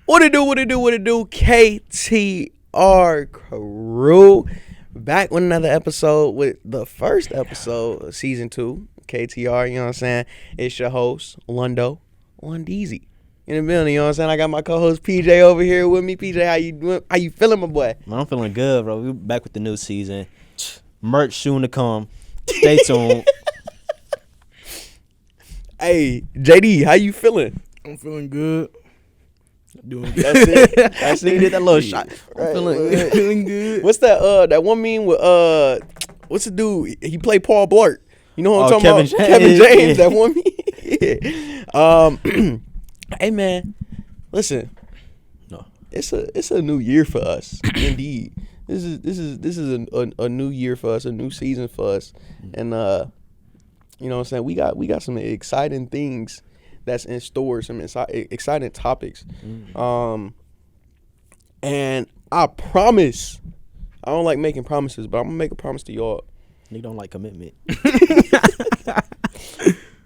What it do? KTR crew. Back with another episode with the first episode of season 2. KTR, you know what I'm saying? It's your host, Lundeezy. In the building, you know what I'm saying? I got my co-host PJ over here with me. PJ, how you doing? How you feeling, my boy? Man, I'm feeling good, bro. We back with the new season. Merch soon to come. Stay tuned. Hey, JD, how you feeling? I'm feeling good. Doing good. That's it. That's it. You did that little shot. Right. I'm feeling good. What's that one meme with what's the dude? He played Paul Blart. You know what I'm talking Kevin about? James. Kevin James, that one meme. Hey man, listen. No. It's a new year for us. Indeed. This is a new year for us, a new season for us. And you know what I'm saying? We got some exciting things that's in store, some exciting topics. And I promise, I don't like making promises, but I'm gonna make a promise to y'all. You don't like commitment.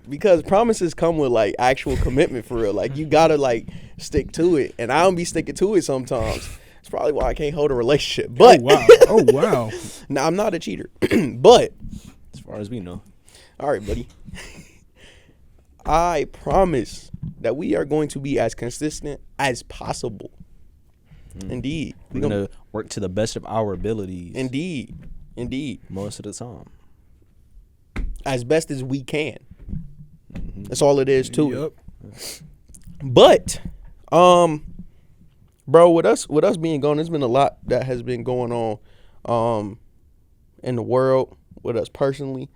Because promises come with like actual commitment for real. Like you gotta like stick to it. And I don't be sticking to it sometimes. It's probably why I can't hold a relationship. But Oh wow. nah, I'm not a cheater. But As far as we know. all right, buddy. I promise that we are going to be as consistent as possible. Indeed. We're going to work to the best of our abilities. Indeed. Most of the time. As best as we can. That's all it is to Yep. it. But, bro, with us being gone, there's been a lot that has been going on in the world with us personally.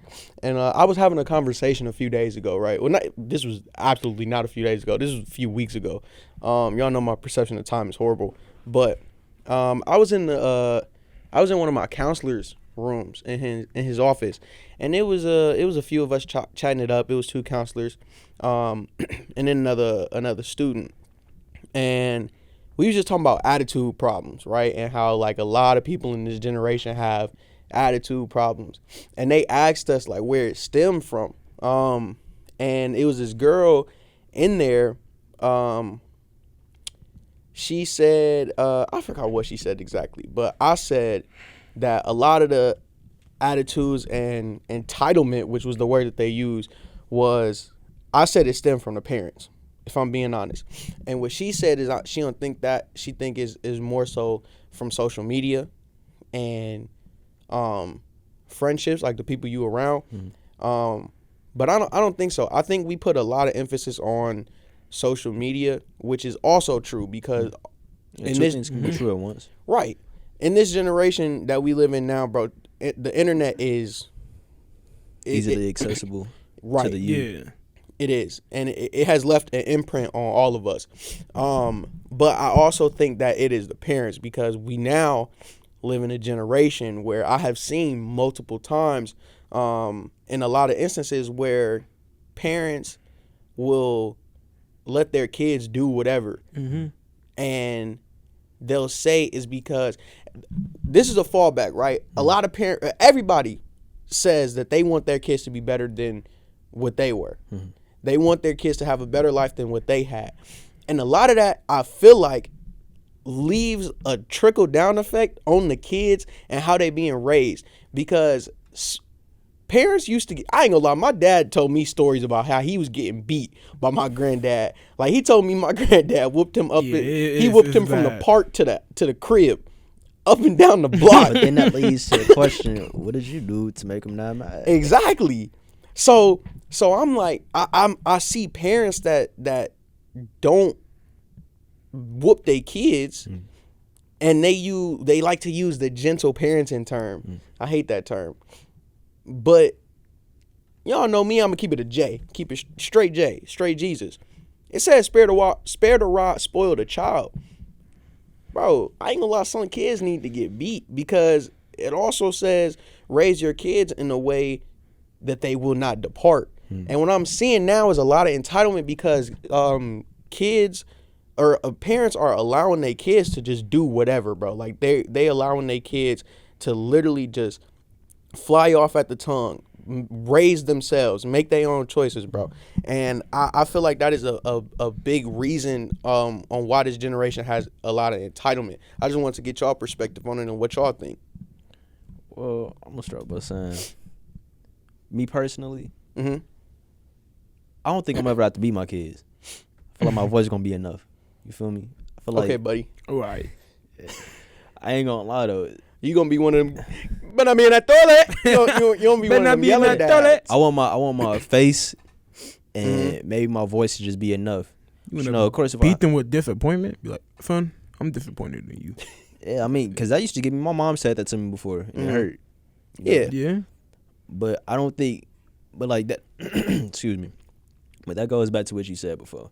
And I was having a conversation a few days ago, right? Well, this was absolutely not a few days ago. This was a few weeks ago. Y'all know my perception of time is horrible. But I was in one of my counselor's rooms in his office, and it was a few of us chatting it up. It was 2 counselors, and then another student, and we was just talking about attitude problems, right? And how like a lot of people in this generation have attitude problems, and they asked us like where it stemmed from, and it was this girl in there. She said, I forgot what she said exactly, but I said that a lot of the attitudes and entitlement, which was the word that they used, I said it stemmed from the parents, if I'm being honest. And what she said is she don't think that. She think is more so from social media and friendships, like the people you around. But I don't think so. I think we put a lot of emphasis on social media, which is also true because Two things can be true at once. Right. In this generation that we live in now, bro, the internet is Easily accessible right. to the youth. Yeah. It is, and it has left an imprint on all of us. But I also think that it is the parents, because we now live in a generation where I have seen multiple times in a lot of instances where parents will let their kids do whatever. And they'll say is because this is a fallback, right? A lot of everybody says that they want their kids to be better than what they were. They want their kids to have a better life than what they had. And a lot of that, I feel like, leaves a trickle down effect on the kids and how they being raised, because parents used to I ain't gonna lie, my dad told me stories about how he was getting beat by my granddad. Like, he told me my granddad whooped him up. He whooped him from the park to the crib, up and down the block. But then that leads to the question, what did you do to make them not mad? Exactly. So I'm like, I see parents that don't whoop their kids, and they like to use the gentle parenting term. I hate that term. But y'all know me, I'm gonna keep it a J. Keep it straight J, straight Jesus. It says spare the rod, spoil the child. Bro, I ain't gonna lie, some kids need to get beat, because it also says raise your kids in a way that they will not depart. And what I'm seeing now is a lot of entitlement, because kids or parents are allowing their kids to just do whatever, bro. Like they allowing their kids to literally just fly off at the tongue, raise themselves, make their own choices, bro. And I feel like that is a big reason on why this generation has a lot of entitlement. I just want to get y'all perspective on it and what y'all think. Well, I'm gonna start by saying, me personally, Mm-hmm. I don't think I'm ever have to beat my kids. I feel like my voice is gonna be enough. You feel me? I feel like Okay, buddy. All right. I ain't gonna lie though. You gonna be one of them. But I mean, I toilet. You don't be one of them yelling dads. I want my face and maybe my voice to just be enough. You Of course, if beat them with disappointment. Be like, son, I'm disappointed in you. yeah, I mean, because that used to get me. My mom said that to me before, and it hurt. Yeah. Yeah. But I don't think, but like that. Excuse me. But that goes back to what you said before.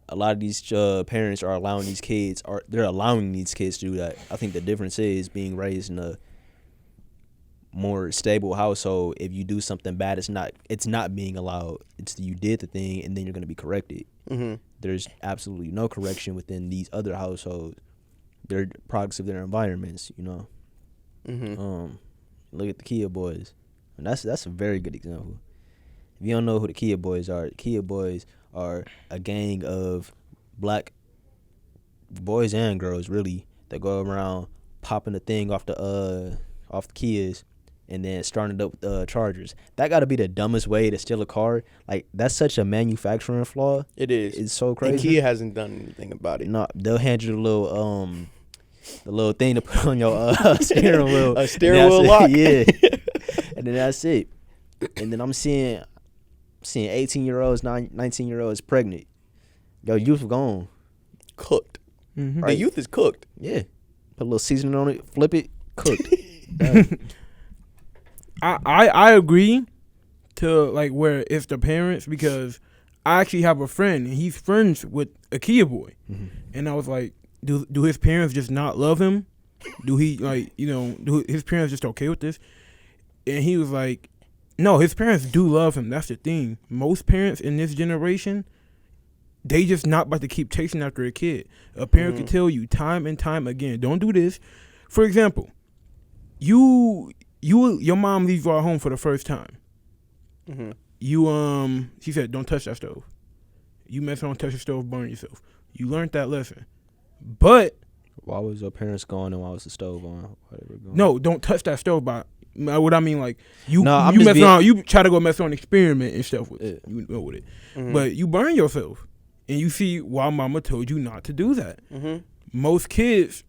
A lot of these parents are allowing these kids, they're allowing these kids to do that. I think the difference is being raised in a more stable household. If you do something bad, it's not being allowed. It's you did the thing and then you're gonna be corrected. Mm-hmm. There's absolutely no correction within these other households. They're products of their environments, you know. Mm-hmm. Look at the Kia Boys, and that's a very good example. If you don't know who the Kia Boys are a gang of black boys and girls, really, that go around popping the thing off the Kias and then starting it up with Chargers. That got to be the dumbest way to steal a car. Like, that's such a manufacturing flaw. It is. It's so crazy. And Kia hasn't done anything about it. No, they'll hand you the little thing to put on your steering wheel. A steering wheel lock. Yeah. And then that's it. And then I'm seeing 18-year-olds, 19-year-olds pregnant. Yo, youth gone. Cooked. Mm-hmm. The youth is cooked. Yeah. Put a little seasoning on it, flip it, cooked. I agree to like where it's the parents, because I actually have a friend and he's friends with a Kia boy. Mm-hmm. And I was like, do his parents just not love him? Do he do his parents just okay with this? And he was like, no, his parents do love him. That's the thing. Most parents in this generation, they just not about to keep chasing after a kid. A parent can tell you time and time again, don't do this. For example, your mom leaves you at home for the first time. Mm-hmm. She said, don't touch that stove. You mess around, touch the stove, burn yourself. You learned that lesson. But Why was your parents gone and why was the stove on? Why they were going? no, don't touch that stove. By what I mean, like you I'm mess just around, you try to go mess around, experiment and stuff with Yeah. you know with it, Mm-hmm. but you burn yourself, and you see why mama told you not to do that. Mm-hmm. Most kids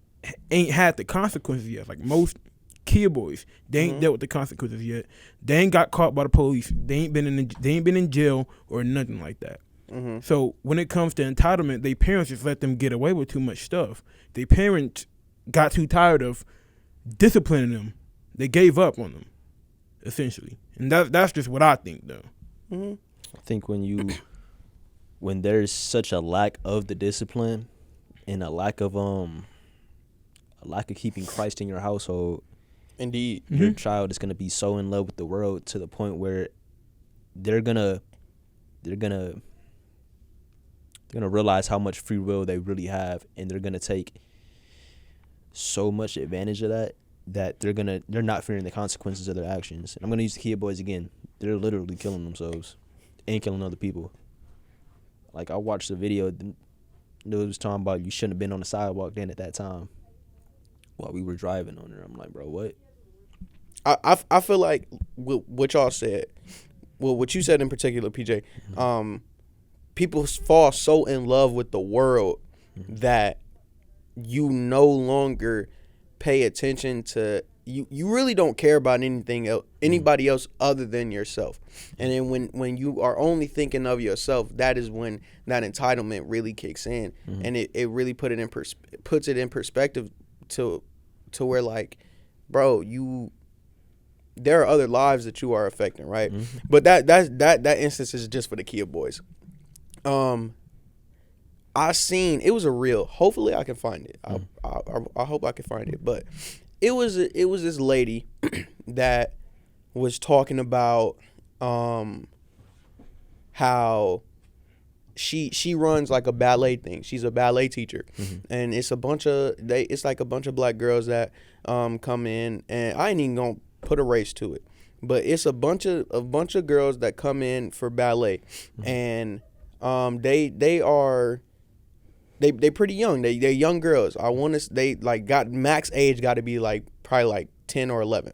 ain't had the consequences yet. Like most kid boys, they ain't dealt with the consequences yet. They ain't got caught by the police. They ain't been in jail or nothing like that. Mm-hmm. So when it comes to entitlement, they parents just let them get away with too much stuff. They parents got too tired of disciplining them. They gave up on them, essentially. And that's just what I think, though. Mm-hmm. I think when there's such a lack of the discipline and a lack of keeping Christ in your household, Indeed. your child is gonna be so in love with the world to the point where they're gonna realize how much free will they really have, and they're gonna take so much advantage of that they're not fearing the consequences of their actions. And I'm gonna use the Kid Boys again. They're literally killing themselves and killing other people. Like, I watched the video. It was talking about you shouldn't have been on the sidewalk then at that time while we were driving on there. I'm like, bro, what? I feel like what y'all said, well, what you said in particular, PJ, people fall so in love with the world that you no longer pay attention to you really don't care about anybody else other than yourself. And then when you are only thinking of yourself, that is when that entitlement really kicks in. And it really puts it in perspective to where, like, bro, there are other lives that you are affecting, right? But that instance is just for the Kia Boys. I seen, it was a reel. Hopefully I can find it. I hope I can find it. But it was this lady that was talking about how she runs like a ballet thing. She's a ballet teacher, and it's like a bunch of black girls that come in, and I ain't even gonna put a race to it, but it's a bunch of girls that come in for ballet, and they pretty young. They're young girls. They like got max age got to be like probably like 10 or 11,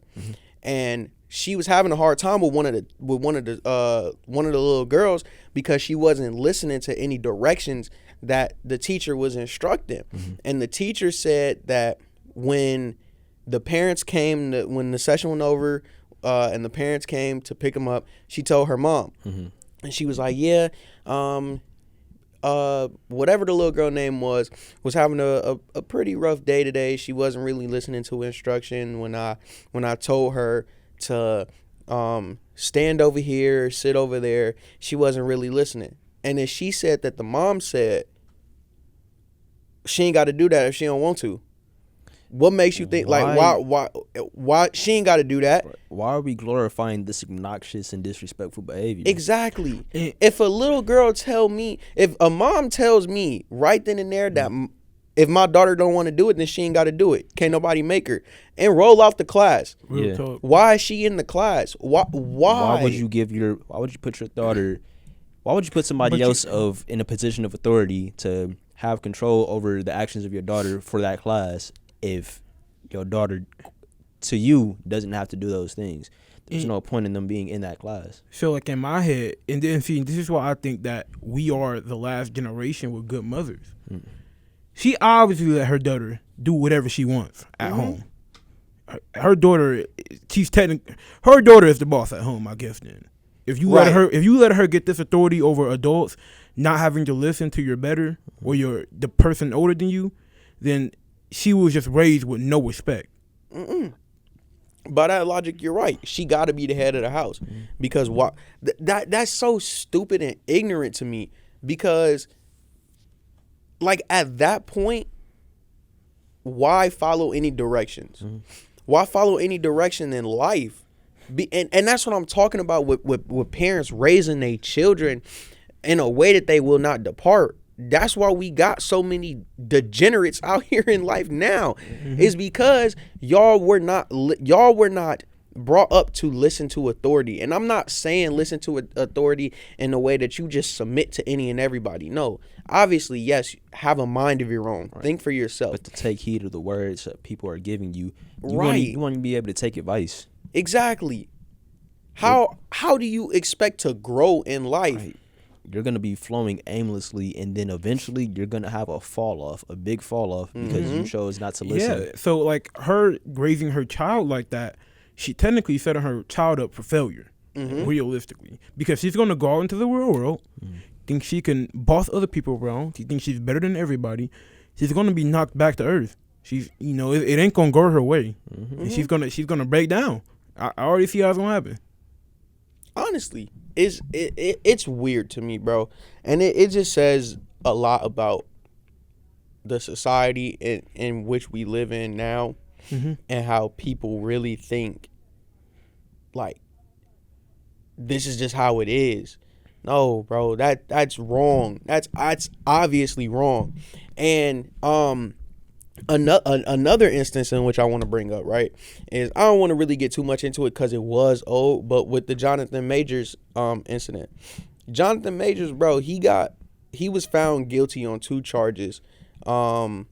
and she was having a hard time with one of the little girls because she wasn't listening to any directions that the teacher was instructing. And the teacher said that when the parents came, when the session went over, and the parents came to pick them up, she told her mom, and she was like, yeah, whatever the little girl name was having a pretty rough day today. She wasn't really listening to instruction when I told her to stand over here, sit over there. She wasn't really listening. And then she said that the mom said she ain't got to do that if she don't want to. What makes you think why she ain't got to do that? Why are we glorifying this obnoxious and disrespectful behavior? Exactly. If a little girl if a mom tells me right then and there that if my daughter don't want to do it, then she ain't got to do it. Can't nobody make her. And roll off the class. Real talk. Why is she in the class? Why would you put your daughter? Why would you put somebody else in a position of authority to have control over the actions of your daughter for that class if your daughter, to you, doesn't have to do those things? There's no point in them being in that class. So, like, in my head, and then, see, this is why I think that we are the last generation with good mothers. She obviously let her daughter do whatever she wants at home. Her daughter, her daughter is the boss at home, I guess. Then, if you let her get this authority over adults, not having to listen to your better or the person older than you, then she was just raised with no respect. By that logic, you're right. She got to be the head of the house because that's so stupid and ignorant to me. Because, like, at that point, why follow any directions? Why follow any direction in life? And that's what I'm talking about with parents raising their children in a way that they will not depart. That's why we got so many degenerates out here in life now. Is because y'all were not brought up to listen to authority. And I'm not saying listen to authority in the way that you just submit to any and everybody. No, obviously, yes, have a mind of your own. Right. Think for yourself. But to take heed of the words that people are giving you, you want to be able to take advice. Exactly. How do you expect to grow in life? Right. You're going to be flowing aimlessly, and then eventually you're going to have a big fall off because you chose not to listen. Yeah, so like her raising her child like that, she technically setting her child up for failure, realistically, because she's going to go out into the real world, think she can boss other people around, she thinks she's better than everybody. She's going to be knocked back to earth. She's, it ain't going to go her way. And she's going to break down. I already see how it's going to happen. Honestly, it's weird to me, bro. And it just says a lot about the society in which we live in now, and how people really think, like, this is just how it is. No, bro, that's wrong. That's obviously wrong. And another instance in which I want to bring up, right, is I don't want to really get too much into it because it was old, but with the Jonathan Majors incident, Jonathan Majors, bro, he was found guilty on 2 charges. I'm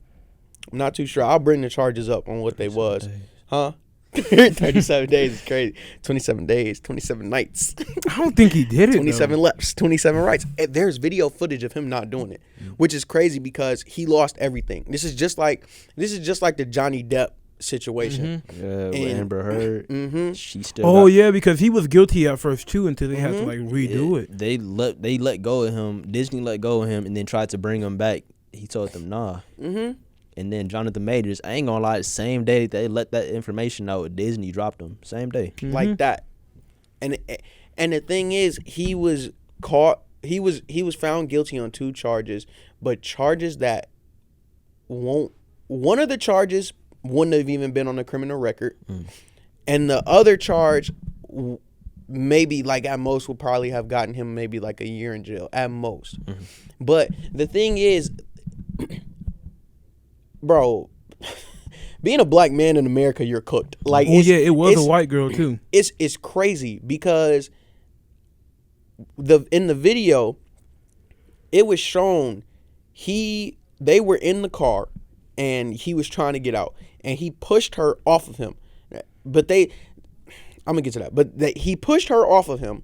not too sure. I'll bring the charges up on what they was. Days. Huh? 37 days is crazy. 27 days, 27 nights. I don't think he did it. 27 lefts, 27 rights. There's video footage of him not doing it, which is crazy because he lost everything. This is just like the Johnny Depp situation. Yeah, with Amber Heard. She still. Oh yeah, because he was guilty at first too until they had to like redo it. They let go of him. Disney let go of him and then tried to bring him back. He told them nah. And then Jonathan Majors, I ain't gonna lie, the same day they let that information out, Disney dropped him. Same day. Like that. And the thing is, he was caught, he was found guilty on 2 charges, but charges that one of the charges wouldn't have even been on the criminal record. And the other charge maybe like at most will probably have gotten him maybe like a year in jail at most. But the thing is, bro, being a black man in America, you're cooked. Like, it was a white girl too. It's crazy because in the video, it was shown they were in the car and he was trying to get out and he pushed her off of him. But I'm gonna get to that. But he pushed her off of him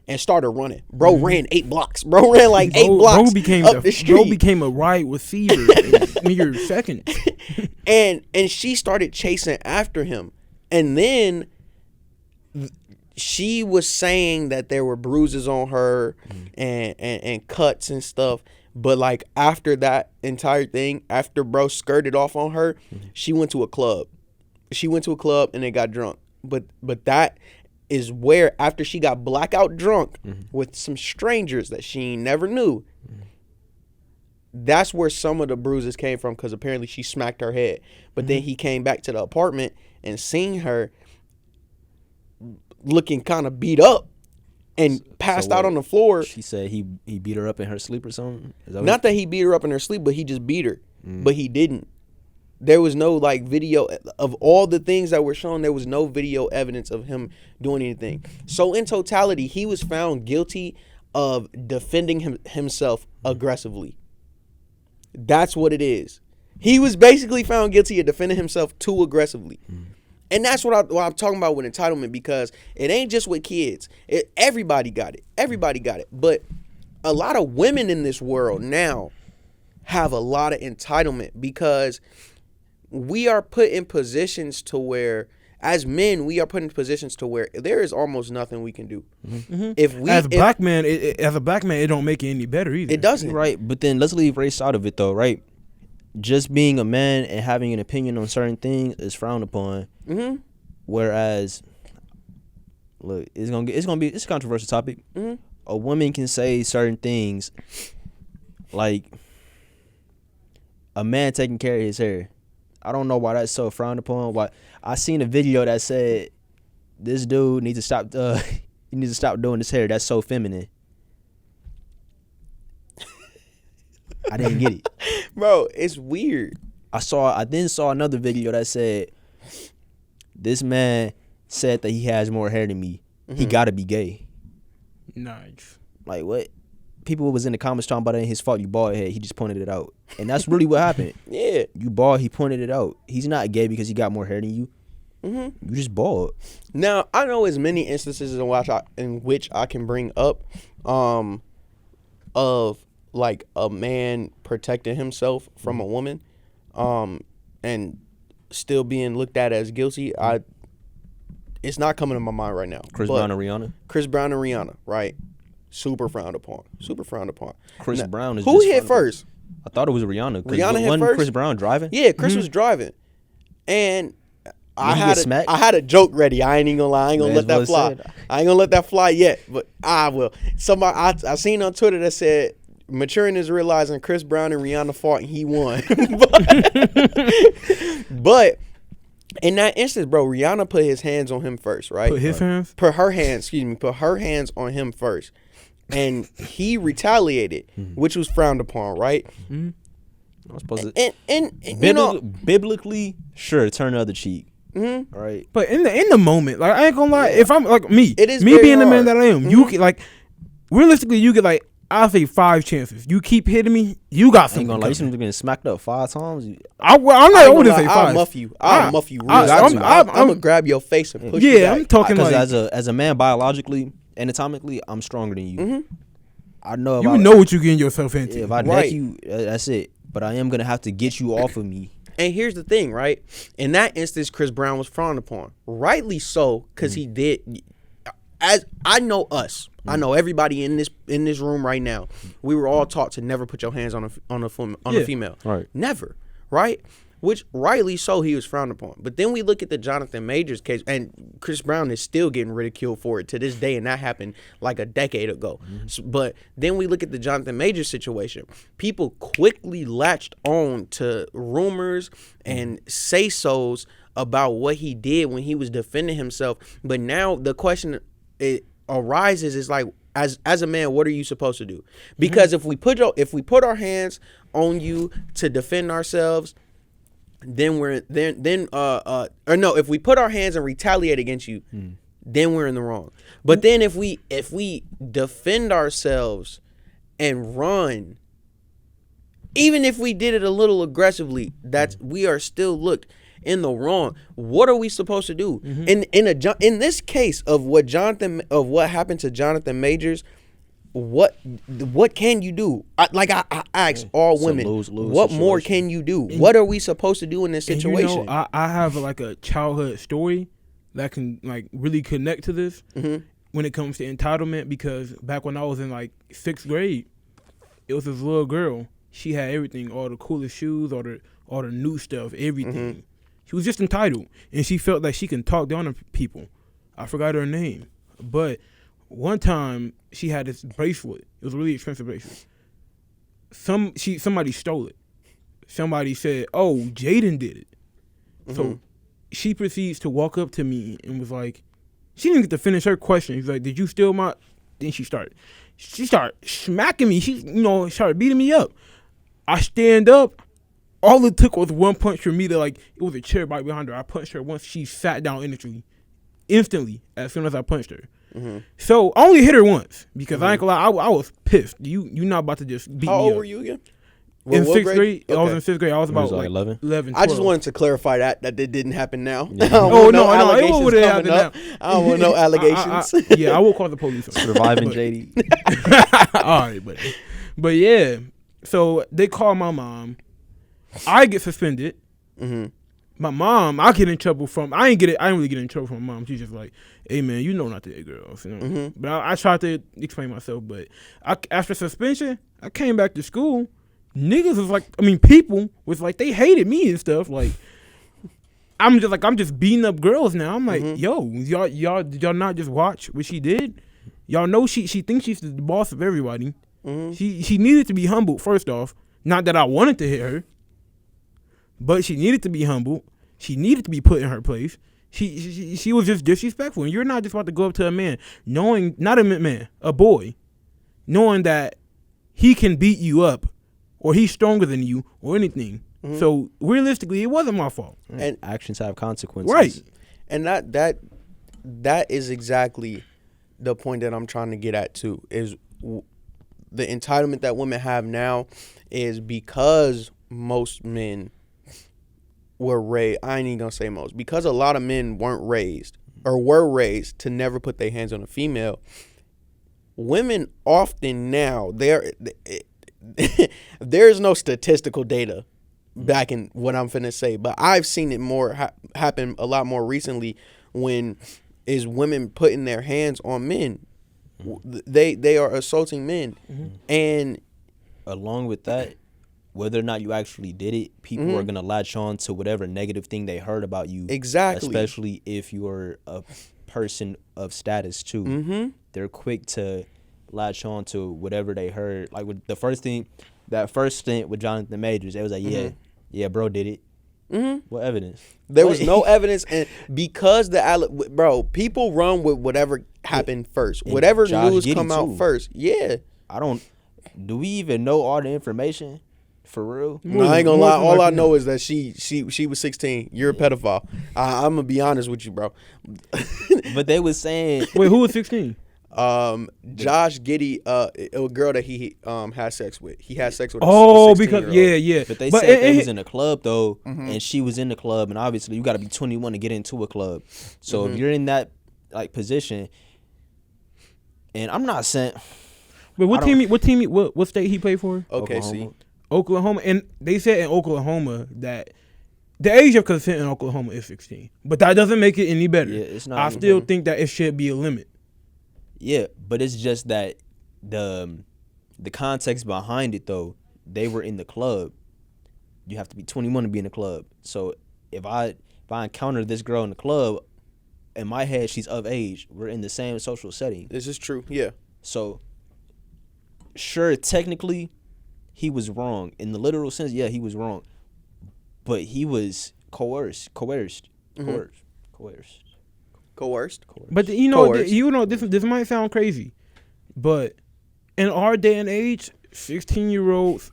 and started running. Bro ran 8 blocks. Bro ran like 8 blocks up the street. Bro became a wide receiver in mere seconds. And she started chasing after him. And then she was saying that there were bruises on her and cuts and stuff. But like after that entire thing, after bro skirted off on her, she went to a club. She went to a club and they got drunk. But that is where, after she got blackout drunk with some strangers that she never knew, that's where some of the bruises came from, because apparently she smacked her head. But then he came back to the apartment and seen her looking kind of beat up and passed out on the floor. She said he beat her up in her sleep or something? Not that he beat her up in her sleep, but he just beat her. But he didn't. There was no like video of all the things that were shown. There was no video evidence of him doing anything. So in totality, he was found guilty of defending himself aggressively. That's what it is. He was basically found guilty of defending himself too aggressively. And that's what I'm talking about with entitlement, because it ain't just with kids. Everybody got it. Everybody got it. But a lot of women in this world now have a lot of entitlement, because we are put in positions to where, as men, we are put in positions to where there is almost nothing we can do. If we, as a black man, it don't make it any better either. It doesn't. Right, but then let's leave race out of it though, right? Just being a man and having an opinion on certain things is frowned upon. Whereas, look, it's a controversial topic. A woman can say certain things, like a man taking care of his hair. I don't know why that's so frowned upon. Why I seen a video that said this dude needs to stop. He needs to stop doing his hair. That's so feminine. I didn't get it, bro. It's weird. I then saw another video that said this man said that he has more hair than me. He gotta be gay. Nice. Like what? People was in the comments talking about it ain't his fault. You bald head. He just pointed it out, and that's really what happened. Yeah, you bald. He pointed it out. He's not gay because he got more hair than you. You just bald. Now I know as many instances in which I can bring up, of like a man protecting himself from a woman, and still being looked at as guilty. It's not coming to my mind right now. Chris Brown and Rihanna, right? Super frowned upon. Chris Brown is who just hit first? I thought it was Rihanna. Rihanna hit wasn't first. Chris Brown driving? Yeah, Chris was driving, and I get smacked? had a joke ready. I ain't even gonna lie. I ain't gonna let that fly. I ain't gonna let that fly yet, but I will. Somebody I seen on Twitter that said, maturing is realizing Chris Brown and Rihanna fought and he won. but in that instance, bro, Rihanna put his hands on him first, right? Put his hands? Put her hands on him first. And he retaliated, which was frowned upon, right? I'm supposed to, and biblically, sure, turn the other cheek. All right. But in the moment, like I ain't gonna lie, if I'm like me being the man that I am, you can, like realistically you get like I'll say 5 chances. You keep hitting me, you got something. Ain't gonna lie, you getting smacked up 5 times. I'm not gonna say 5. I'll muff you. I'll muff you. I'm gonna grab your face and push you back. I'm talking like as a man, biologically, anatomically, I'm stronger than you. I know. You know what you're getting yourself into. If I deck you, that's it. But I am gonna have to get you off of me. And here's the thing, right? In that instance, Chris Brown was frowned upon, rightly so, because he did. As I know us, I know everybody in this room right now. We were all taught to never put your hands on a female, right? Never, right? Which rightly so, he was frowned upon. But then we look at the Jonathan Majors case, and Chris Brown is still getting ridiculed for it to this day, and that happened like a decade ago. But then we look at the Jonathan Majors situation. People quickly latched on to rumors and say-sos about what he did when he was defending himself. But now the question it arises is like, as a man, what are you supposed to do? Because if we put our hands on you to defend ourselves, then or no, if we put our hands and retaliate against you, then we're in the wrong. But then if we defend ourselves and run, even if we did it a little aggressively, we are still looked in the wrong. What are we supposed to do? In this case of what happened to Jonathan Majors, what can you do? I ask all women, what more can you do? What are we supposed to do in this situation? You know, I have like a childhood story that can like really connect to this when it comes to entitlement, because back when I was in like 6th grade, it was this little girl. She had everything, all the coolest shoes, all the new stuff, everything. She was just entitled, and she felt like she can talk down to people. I forgot her name, but one time she had this bracelet. It was a really expensive bracelet. Somebody stole it. Somebody said, "Oh, Jaden did it." So she proceeds to walk up to me and was like, she didn't get to finish her question. She's like, "Did you steal my?" Then she started smacking me. She started beating me up. I stand up. All it took was one punch for me to it was a chair right behind her. I punched her once. She sat down instantly as soon as I punched her. So I only hit her once because I ain't gonna lie, I was pissed. You not about to just beat me up. How old were you again? In 6th grade? Okay. I was in 5th grade. I was about 11? 11, 12. I just wanted to clarify that it didn't happen now. Yeah. It would have happened now. I don't want no allegations. I will call the police on that. Surviving JD. All right, but yeah. So they call my mom. I get suspended. My mom, I get in trouble from. I didn't really get in trouble from my mom. She's just like, "Hey man, you know not to hit girls." You know? But I tried to explain myself. But after suspension, I came back to school. Niggas was like, people was like, they hated me and stuff. Like, I'm just beating up girls now. I'm like, yo, y'all did y'all not just watch what she did? Y'all know she thinks she's the boss of everybody. She needed to be humbled first off. Not that I wanted to hit her, but she needed to be humbled. She needed to be put in her place. She was just disrespectful. And you're not just about to go up to a man, a boy, knowing that he can beat you up or he's stronger than you or anything. So realistically, it wasn't my fault. And actions have consequences. Right. And that is exactly the point that I'm trying to get at too, is the entitlement that women have now is because most men were raised. I ain't even gonna say most, because a lot of men weren't raised or were raised to never put their hands on a female. Women often now, there's no statistical data back in what I'm finna say, but I've seen it happen a lot more recently when is women putting their hands on men. They are assaulting men, and along with that, whether or not you actually did it, people are gonna latch on to whatever negative thing they heard about you. Exactly. Especially if you're a person of status too. They're quick to latch on to whatever they heard. Like with that first stint with Jonathan Majors, they was like, yeah, bro did it. What evidence? There was no evidence, and because people run with whatever happened first, and whatever Josh news Giddey come out too. first. Yeah. Do we even know all the information? For real? No, I ain't gonna lie. All I know is that she was 16. You're a pedophile. I'm gonna be honest with you, bro. But they was saying, wait, who was 16? Josh Giddey, a girl that he had sex with. He had sex with. Oh, because yeah. But they said they was in a club though, and she was in the club, and obviously you got to be 21 to get into a club. So if you're in that position, and I'm not saying. But what state he played for? OKC. Oklahoma, and they said in Oklahoma that the age of consent in Oklahoma is 16, but that doesn't make it any better. Yeah, it's not. I still think that it should be a limit. Yeah, but it's just that the context behind it though, they were in the club. You have to be 21 to be in the club. So if I encounter this girl in the club, in my head she's of age. We're in the same social setting. This is true. Yeah. So sure, technically, he was wrong. In the literal sense, yeah, he was wrong. But he was coerced. But this might sound crazy, but in our day and age, 16-year-olds,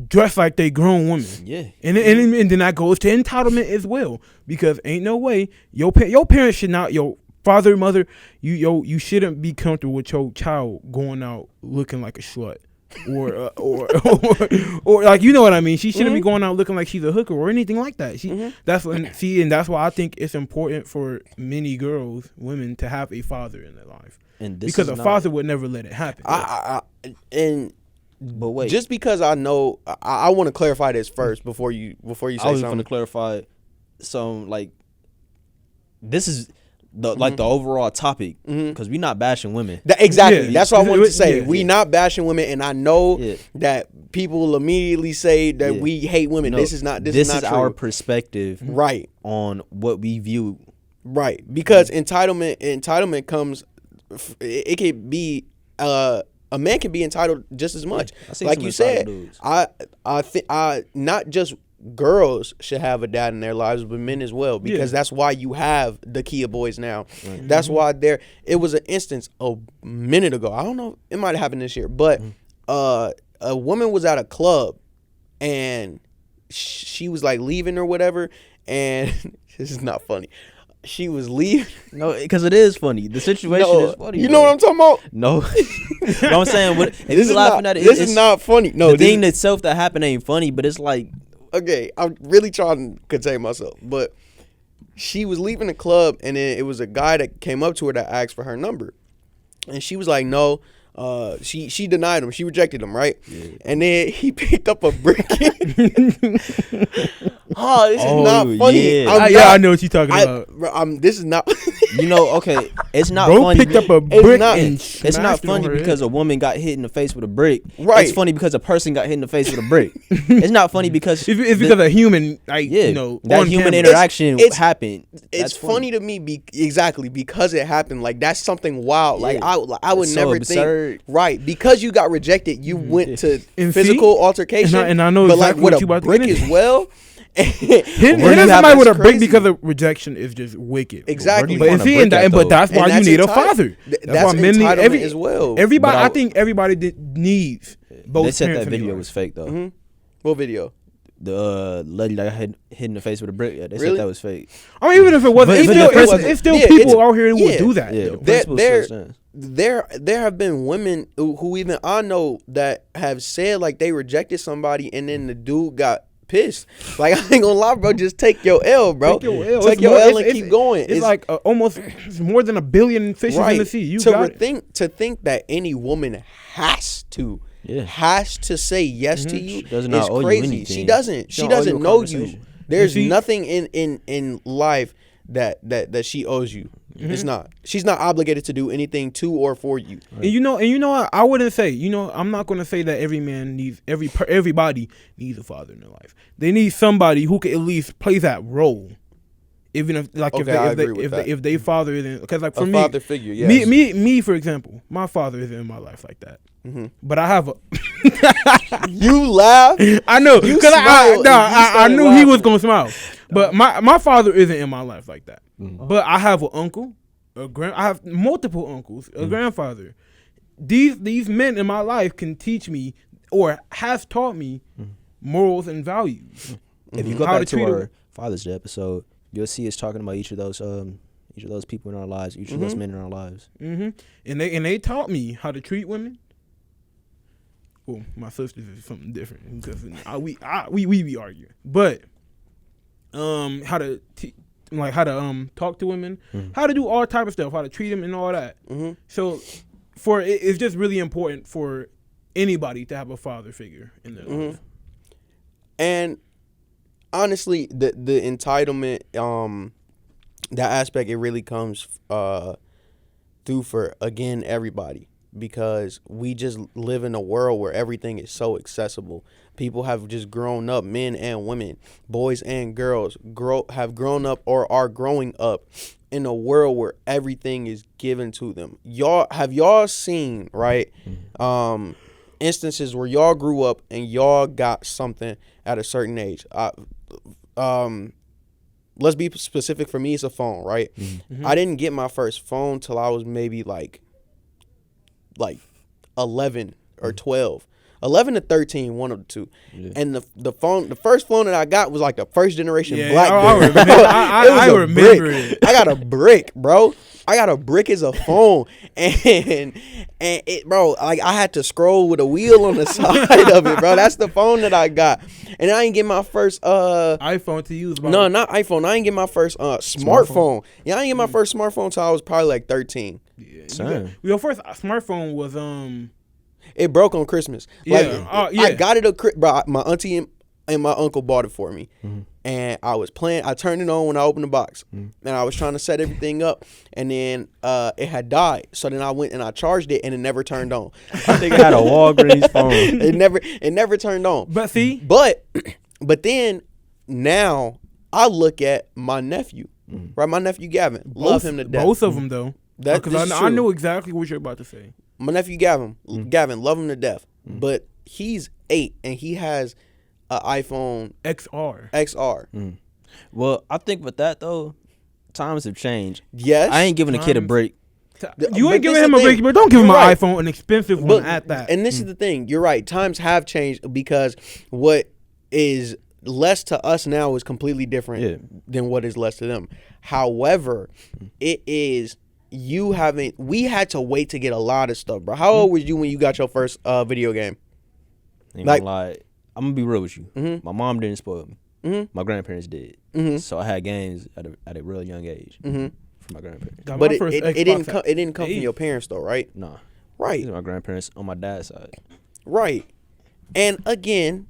dress like they grown women. Yeah. And then that goes to entitlement as well, because ain't no way your parents should not, your father, mother, you shouldn't be comfortable with your child going out looking like a slut. or like, you know what I mean. She shouldn't be going out looking like she's a hooker or anything like that. And that's why I think it's important for many women to have a father in their life, and because a father would never let it happen. But wait, just because I know, I want to clarify this first before you say something. I was going to clarify some, like, this is the overall topic, because we're not bashing women. Exactly. That's what I wanted to say. We not bashing women, and I know that people will immediately say that we hate women. No, this is not true. Our perspective, right, on what we view. Right, because entitlement comes. It could be a man can be entitled just as much. Like you said, I think not just girls should have a dad in their lives, but men as well, because that's why you have the Kia boys now. Right. That's why it was an instance a minute ago. I don't know, it might have happened this year, but a woman was at a club and she was like leaving or whatever, and this is not funny. She was leaving. No, because it is funny. The situation is funny. You know what I'm talking about? No. You know what I'm saying? If you're laughing at it, this is not funny. No, the thing itself that happened ain't funny, but it's like, okay, I'm really trying to contain myself, but she was leaving the club, and then it was a guy that came up to her that asked for her number, and she was like, no. She denied him. She rejected him, right? Yeah. And then he picked up a brick. This is not funny. Yeah. I know what you're talking about. This is not. Okay, it's not Bro funny. Picked up a brick it's not funny because a woman got hit in the face with a brick. Right. It's funny because a person got hit in the face with a brick. It's not funny because it's because a human, that human interaction happened. It's funny to me, because it happened. Like, that's something wild. Like, I would never think. Right, because you got rejected, you went to physical altercation, and I know but exactly like what you with a brick as well. Hitting somebody with a brick because of rejection is just wicked. Exactly, but that's why you need a father. That's why men need as well. Everybody, I think everybody needs both. They said that video was fake though. Mm-hmm. What video? The lady that got hit in the face with a brick. Yeah, they said that was fake. I mean, even if it wasn't, it's still people out here who would do that. Yeah, there have been women who even I know that have said like they rejected somebody, and then the dude got pissed. Like, I ain't gonna lie, bro. Just take your L, bro. Take your L and keep going. It's like almost more than 1 billion fishes in the sea. To think that any woman has to say yes to you is crazy. She doesn't. She doesn't know you. There's nothing in life that she owes you. It's not. She's not obligated to do anything to or for you. Right. And you know what? I wouldn't say. I'm not going to say that everybody needs a father in their life. They need somebody who can at least play that role. Even if if they father isn't, because like for me, father figure, yes. me for example, my father isn't in my life like that. Mm-hmm. But I have a. You laugh. I know because I knew laughing. He was gonna smile. But my father isn't in my life like that. Mm-hmm. But I have an uncle, I have multiple uncles, a grandfather. These men in my life can teach me or have taught me morals and values. If you go back to our Father's Day episode, you'll see us talking about each of those people in our lives, each of those men in our lives. Mm-hmm. And they taught me how to treat women. Well, my sisters is something different because we be arguing, but how to talk to women, how to do all type of stuff, how to treat them and all that. Mm-hmm. So it's just really important for anybody to have a father figure in their life. And honestly, the entitlement, that aspect, it really comes through for, again, everybody, because we just live in a world where everything is so accessible. People have just grown up, men and women, boys and girls, have grown up or are growing up in a world where everything is given to them. Y'all seen, right, instances where y'all grew up and y'all got something at a certain age? Let's be specific. For me, it's a phone, right? Mm-hmm. I didn't get my first phone till I was maybe like 11 or 12. 11 to 13, one of the two. Yeah. And the first phone that I got was like the first generation Yeah, BlackBerry. I remember it. I got a brick, bro. I got a brick as a phone, and it, bro, like I had to scroll with a wheel on the side of it, bro. That's the phone that I got, and I ain't get my first iPhone to use. No, not iPhone. I ain't get my first smartphone. Yeah, I ain't get my first smartphone till I was probably like 13. Yeah, your first smartphone was It broke on Christmas. Yeah, Like, yeah. I got it bro. My auntie and my uncle bought it for me. And I was playing. I turned it on when I opened the box, and I was trying to set everything up, and then it had died. So then I went and I charged it, and it never turned on. I think I had a Walgreens phone. It never turned on. But see, but then now I look at my nephew, right? My nephew Gavin, love him to death. Both of them though, This because is I true. know exactly what you're about to say. My nephew Gavin, love him to death. But he's 8 and he has an iPhone XR. Well, I think with that though, times have changed. Yes, I ain't giving a kid a break. You but ain't giving this him the a break, thing. but don't give him You're an right. iPhone, an expensive one at that. And this is the thing. You're right. Times have changed because what is less to us now is completely different than what is less to them. However, it is we had to wait to get a lot of stuff, bro. How old was you when you got your first video game? Ain't Like- gonna lie, I'm gonna be real with you. My mom didn't spoil me. My grandparents did. So I had games at a real young age from my grandparents. Got But my it first didn't Xbox come. It didn't come from 8. your parents though, right? Nah, Right. these are my grandparents on my dad's side. Right. And again,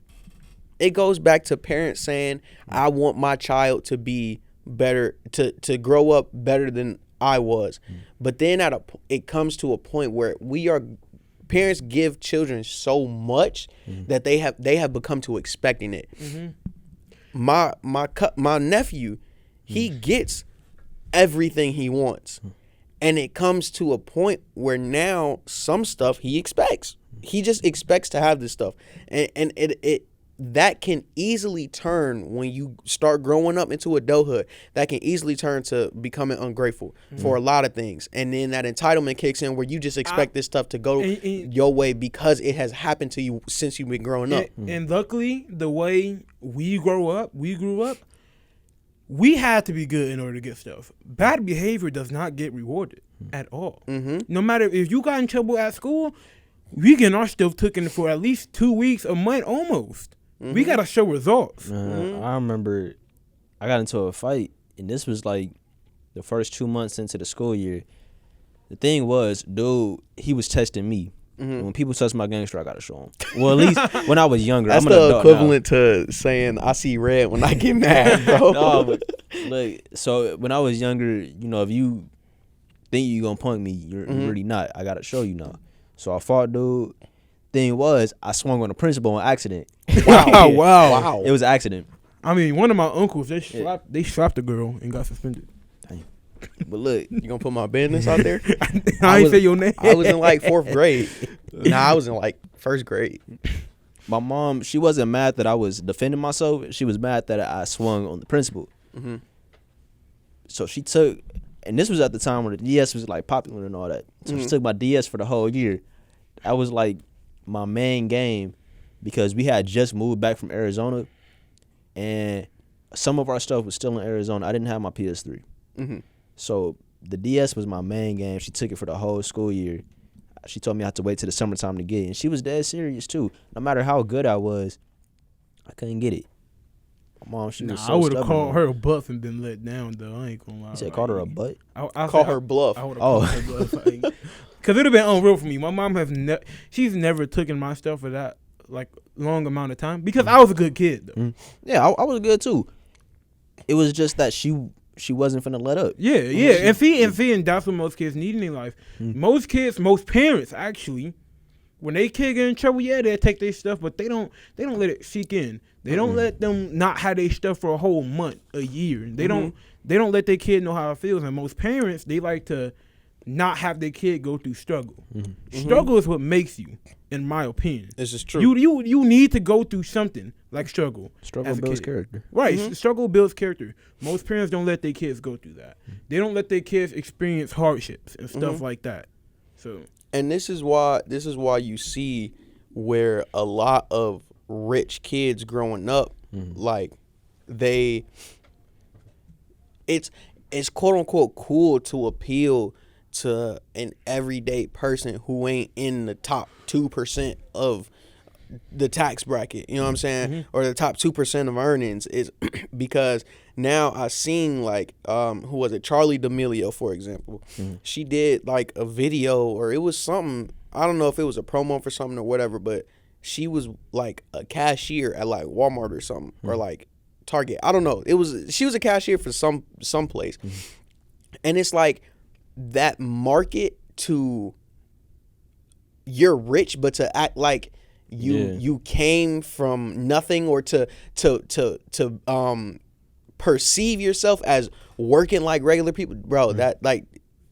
it goes back to parents saying, I want my child to be better, to grow up better than I was. But then it comes to a point where parents give children so much that they have become to expecting it. My nephew, he gets everything he wants. And it comes to a point where now some stuff he expects. He just expects to have this stuff. And it that can easily turn when you start growing up into adulthood. That can easily turn to becoming ungrateful for a lot of things. And then that entitlement kicks in where you just expect this stuff to go your way because it has happened to you since you've been growing up. And luckily, the way we grew up, we had to be good in order to get stuff. Bad behavior does not get rewarded at all. No matter if you got in trouble at school, we getting our stuff taken for at least 2 weeks, a month almost. We got to show results. I remember I got into a fight, and this was like the first 2 months into the school year. The thing was, dude, he was testing me. And when people test my gangster, I got to show them. Well, at least when I was younger. That's I'm an the adult equivalent to saying I see red when I get mad, bro. No, but look, so when I was younger, you know, if you think you're going to punk me, you're really not. I got to show you now. So I fought, dude. Thing was, I swung on the principal on accident. Wow. It was an accident. I mean, one of my uncles, they slapped a girl and got suspended. But look, You gonna put my business out there? I ain't say your name. I was in like 4th grade. I was in like 1st grade. my mom, she wasn't mad that I was defending myself. She was mad that I swung on the principal. So she took, and this was at the time when the DS was like popular and all that. So she took my DS for the whole year. That was like my main game because we had just moved back from Arizona, and some of our stuff was still in Arizona. I didn't have my PS3. So the DS was my main game. She took it for the whole school year. She told me I had to wait till the summertime to get it. And she was dead serious, too. No matter how good I was, I couldn't get it. My mom, she was so I would have stubborn. called her a buff and been let down, though. I ain't gonna lie. You said called her a butt? I Call her bluff. I would have called her bluff. Because it would have been unreal for me. My mom has she's never taken my stuff for that like long amount of time because I was a good kid, though. Yeah, I was good, too. It was just that she wasn't finna let up. Yeah. And that's what most kids need in their life. Most parents actually, when they kid get in trouble, yeah, they'll take their stuff, but they don't let it seek in. They don't let them not have their stuff for a whole month, a year. They don't let their kid know how it feels. And most parents, they like to not have their kid go through struggle. Struggle is what makes you, in my opinion. This is true. You need to go through something like struggle. Struggle as a builds kid. character. Right. Struggle builds character. Most parents don't let their kids go through that. They don't let their kids experience hardships and stuff like that. So And this is why you see where a lot of rich kids growing up, like it's quote unquote cool to appeal to an everyday person who ain't in the top 2% of the tax bracket, you know what I'm saying, or the top 2% of earnings, is because now I seen like who was it, Charlie D'Amelio, for example. She did like a video, or it was something, I don't know if it was a promo for something or whatever, but she was like a cashier at like Walmart or something, or like Target, I don't know, she was a cashier for some place. And it's like that market to you're rich, but to act like you came from nothing, or to perceive yourself as working like regular people, bro. That, like,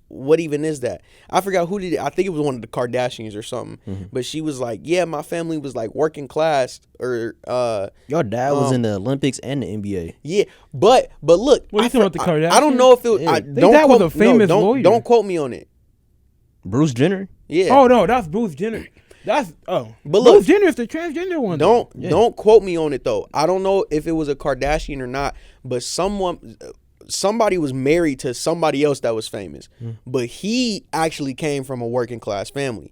what even is that? I forgot who did it. I think it was one of the Kardashians or something. But she was like, yeah, my family was like working class, or your dad was in the Olympics and the NBA. Yeah, but look, What are you talking about, the Kardashians? I don't know if it was, That was a famous lawyer. Don't quote me on it. Bruce Jenner. Yeah. Oh no, that's Bruce Jenner. But look, Bruce Jenner is the transgender one. Don't quote me on it though. I don't know if it was a Kardashian or not, but somebody was married to somebody else that was famous, but he actually came from a working class family.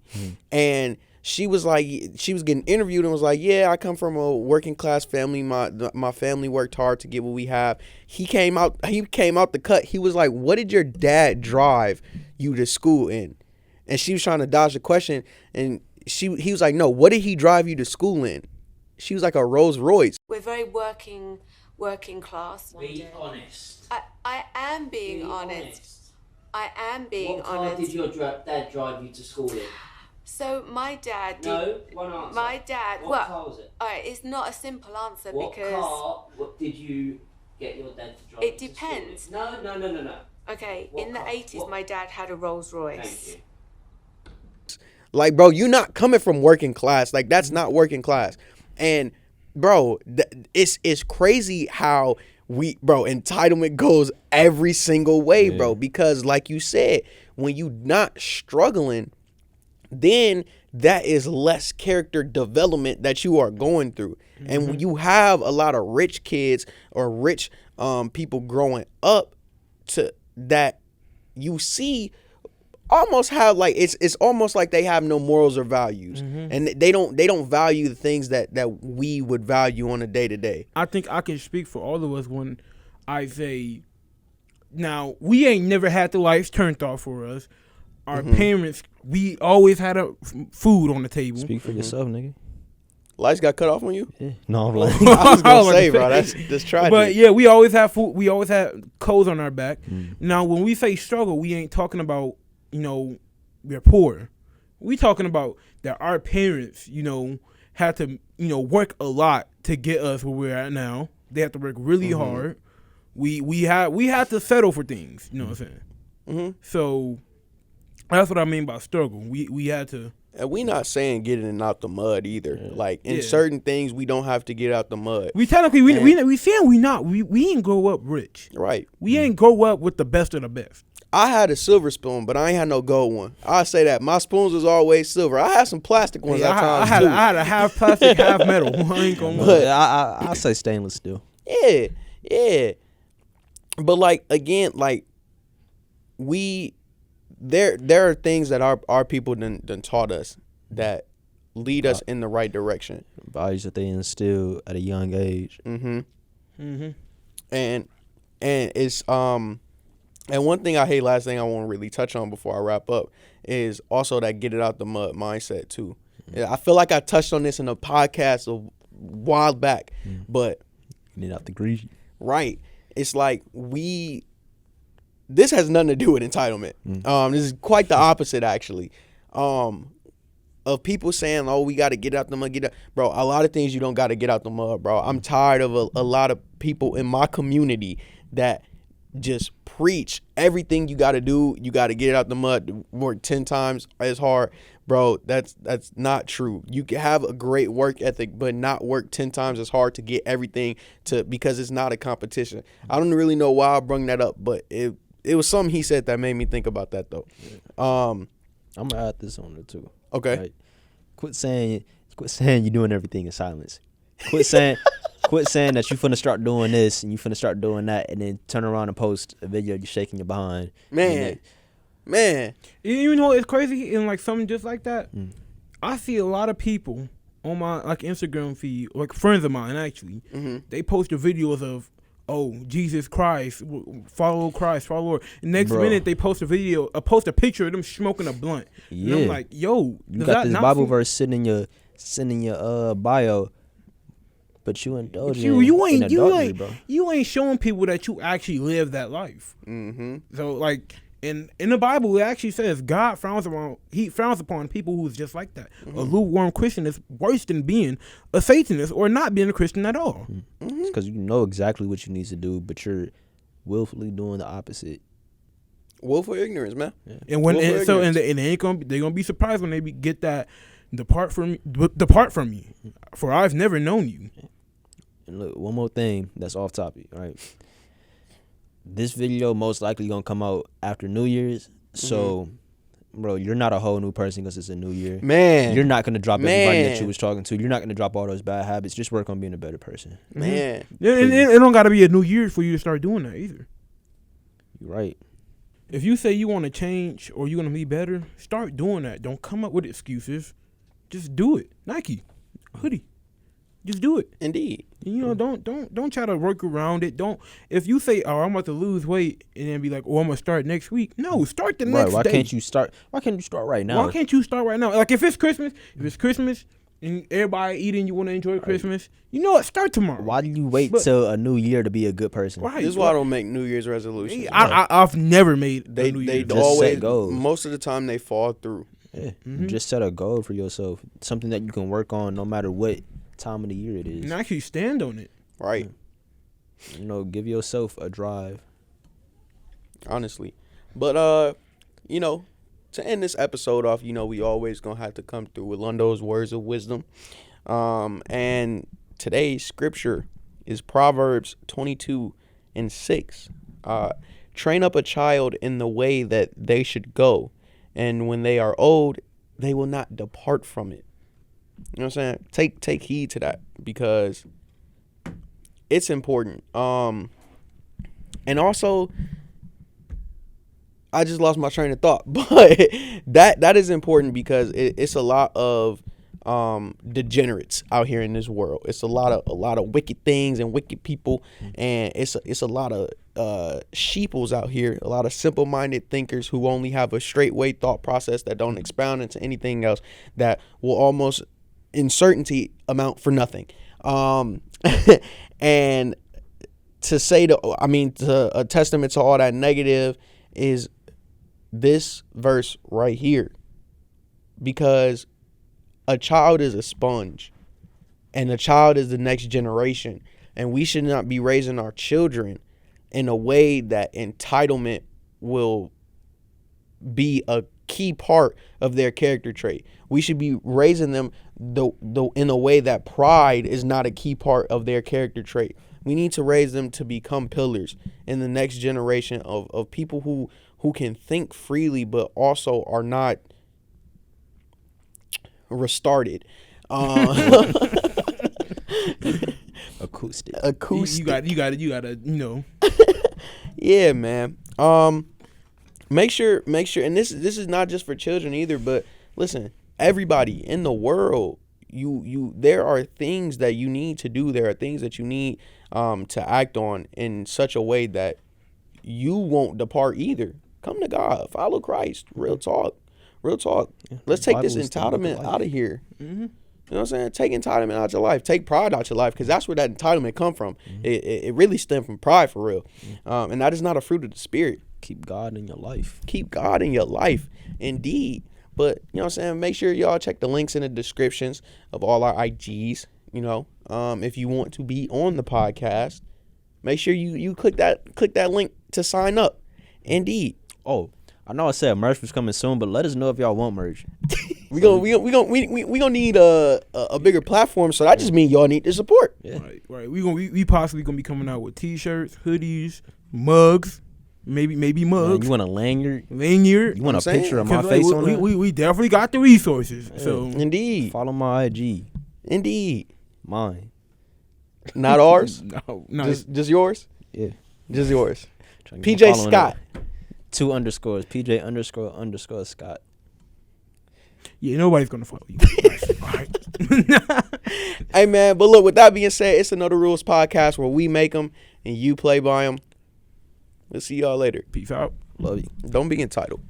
And she was getting interviewed and was like, yeah, I come from a working class family. My family worked hard to get what we have. He came out the cut. He was like, what did your dad drive you to school in? And she was trying to dodge the question, and he was like, no, what did he drive you to school in? She was like, a Rolls Royce. We're very working class. Be honest. I am being honest. I am being honest. What car did your dad drive you to school in? So my dad did. No, one answer. My dad. What car was it? All right, it's not a simple answer What because. What did you get your dad to drive? It you depends. To school in? No. Okay, What in the car? 80s, my dad had a Rolls Royce. Thank you. Like, bro, you're not coming from working class. Like, that's not working class. And, bro, it's crazy how entitlement goes every single way, bro. Because, like you said, when you not struggling, then that is less character development that you are going through. And when you have a lot of rich kids or rich people growing up, to that, you see almost have like it's almost like they have no morals or values, and they don't value the things that we would value on a day to day. I think I can speak for all of us when I say, now we ain't never had the lights turned off for us. Our parents, we always had food on the table. Speak for yourself, nigga. Lights got cut off on you? Yeah. No, I'm like, I was gonna say, bro, that's tragic. But yeah, we always had food. We always had clothes on our back. Now, when we say struggle, we ain't talking about, we're poor. We talking about that our parents, had to, work a lot to get us where we're at now. They have to work really hard. We had to settle for things. You know what I'm saying? So that's what I mean by struggle. We had to. And we not saying getting out the mud either. Like, in certain things, we don't have to get out the mud. We technically we saying we ain't grow up rich. Right. We ain't grow up with the best of the best. I had a silver spoon, but I ain't had no gold one. I say that my spoons was always silver. I had some plastic ones at times too. I had a half plastic, half metal. I ain't gonna lie. I say stainless steel. Yeah. But like, again, like, there are things that our people done taught us that lead us in the right direction. Values that they instill at a young age. And it's and one thing I hate, last thing I want to really touch on before I wrap up, is also that get it out the mud mindset too. I feel like I touched on this in a podcast a while back, but get it out the greasy. Right. It's like this has nothing to do with entitlement. This is quite the opposite, actually. Of people saying, "Oh, we got to get out the mud." Bro, a lot of things you don't got to get out the mud, bro. I'm tired of a lot of people in my community that just preach everything you got to do. You got to get it out the mud, work 10 times as hard. Bro, that's not true. You can have a great work ethic, but not work 10 times as hard to get everything because it's not a competition. I don't really know why I brung that up, but it was something he said that made me think about that, though. I'm going to add this on there, too. Okay. Right? Quit saying Quit saying you're doing everything in silence. Quit saying that you finna start doing this and you finna start doing that, and then turn around and post a video of you shaking your behind. Man. You know, it's crazy, and like something just like that. I see a lot of people on my like Instagram feed, like friends of mine actually. They post the videos of, oh, Jesus Christ, follow Christ, follow Lord. Next minute they post a picture of them smoking a blunt. Yeah. And I'm like, yo, you got this Bible verse sitting in your bio, but you indulge you ain't bro. You ain't showing people that you actually live that life. So like in the Bible it actually says God frowns upon people who's just like that. A lukewarm Christian is worse than being a Satanist or not being a Christian at all. It's because you know exactly what you need to do, but you're willfully doing the opposite. Willful ignorance, man. Yeah. And they're gonna be surprised when they get that depart from me, for I've never known you. And look, one more thing that's off topic, right? This video most likely gonna come out after New Year's, so, bro, you're not a whole new person because it's a new year. Man, you're not gonna drop everybody that you was talking to. You're not gonna drop all those bad habits. Just work on being a better person. Man, and it don't gotta be a new year for you to start doing that either. You're right. If you say you want to change or you want to be better, start doing that. Don't come up with excuses. Just do it. Nike, hoodie. Just do it. Indeed. You know, don't try to work around it. Don't, if you say, "Oh, I'm about to lose weight," and then be like, "Oh, I'm gonna start next week." No, start the next day. Why can't you start right now? Why can't you start right now? Like if it's Christmas and everybody eating, you want to enjoy Christmas. You know what? Start tomorrow. Why do you wait till a new year to be a good person? Right. This is why I don't make New Year's resolutions. I've never made they New Year's. always set goals. Most of the time they fall through. Yeah. Just set a goal for yourself, something that you can work on no matter what time of the year it is. And actually stand on it. Right. You know, give yourself a drive. Honestly. But you know, to end this episode off, you know, we always gonna have to come through with Londo's words of wisdom. And today's scripture is Proverbs 22:6. Train up a child in the way that they should go, and when they are old, they will not depart from it. You know what I'm saying? Take heed to that, because it's important. And also, I just lost my train of thought, but that is important because it's a lot of degenerates out here in this world. It's a lot of wicked things and wicked people, and it's a lot of sheeples out here, a lot of simple-minded thinkers who only have a straight way thought process that don't expound into anything else, that will almost in certainty amount for nothing. And to say to a testament to all that negative is this verse right here, because a child is a sponge, and a child is the next generation, and we should not be raising our children in a way that entitlement will be a key part of their character trait. We should be raising them in a way that pride is not a key part of their character trait. We need to raise them to become pillars in the next generation of people who can think freely but also are not restarted. Acoustic. You gotta, you know. Yeah, man. Make sure, and this is not just for children either, but listen, everybody in the world, there are things that you need to do. There are things that you need to act on in such a way that you won't depart either. Come to God, follow Christ. Real talk. Yeah, let's take this entitlement out of here. You know what I'm saying? Take entitlement out your life. Take pride out your life, because that's where that entitlement come from. It really stemmed from pride, for real. And that is not a fruit of the spirit. Keep God in your life. Keep God in your life, indeed. But, you know what I'm saying, make sure y'all check the links in the descriptions of all our IGs. You know, if you want to be on the podcast, make sure you click that link to sign up. Indeed. Oh, I know I said merch was coming soon, but let us know if y'all want merch. we gonna need a bigger platform, so that just means y'all need the support. Yeah. Right. We possibly gonna be coming out with t-shirts, hoodies, mugs. maybe Man, mugs, you want a lanyard? lanyard. You want I'm a saying, picture of my 'Cause, like, face on it? we definitely got the resources. So Indeed. Follow my IG. Indeed. Mine. Not ours. no, Just yours. Yeah. Just yours. Trying to get PJ my following Scott. up. 2 underscores. PJ __ Scott. yeah, nobody's gonna follow you. All right. Hey man, but look. With that being said, it's another Rules podcast where we make them and you play by them. We'll see y'all later. Peace out. Love you. Don't be entitled.